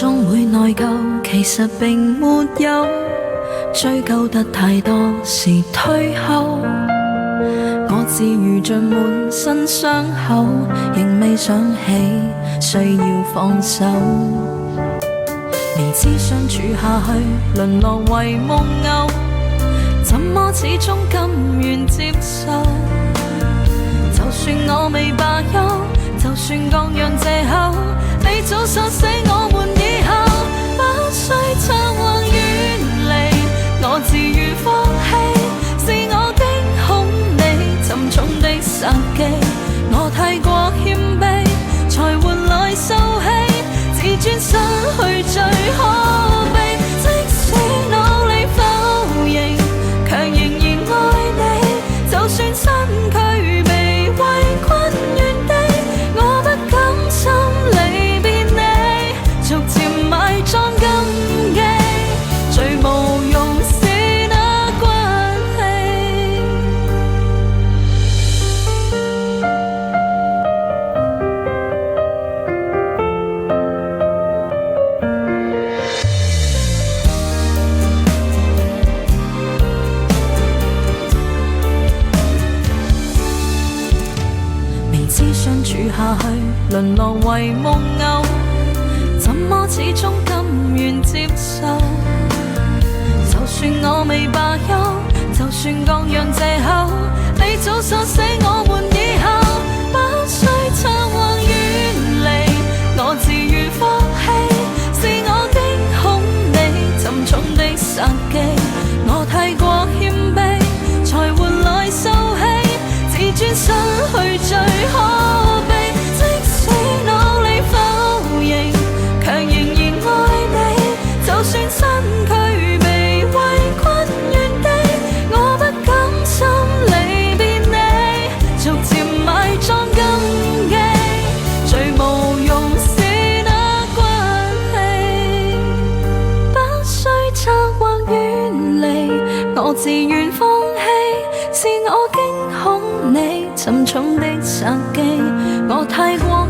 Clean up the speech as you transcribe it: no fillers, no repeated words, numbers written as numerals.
終會內疚，其實並沒有追究得太多是退後。我自如像滿身傷口，仍未想起需要放手。明知相處下去淪落為木偶，怎麼始終甘願接受？就算我未罷休，就算各樣藉口，你早殺死我們以後，不需策劃遠離，我自願放棄，是我驚恐你沉重的殺機，我太過謙卑，才換來受氣，自尊失去最可悲。即使努力否認，強仍然愛你，就算身軀被圍困原地，我不甘心離別你，逐漸埋葬禁忌，最無用是那關係。明知相處下去淪落為木偶，怎麼始終甘願接受？就算我未罷休，就算各樣藉口，你早殺死我們以後，不需策劃遠離，我自願放棄，是我驚恐你沉重的殺機，我太過謙卑，才換來受氣，自尊失去最可悲。即使努力否認，強仍然愛你，就算身軀被圍困原地，我不甘心離別你，逐漸埋葬禁忌，最無用是那關係，不需策劃遠離，我自願放棄，是我驚恐你沉重的殺機，我太過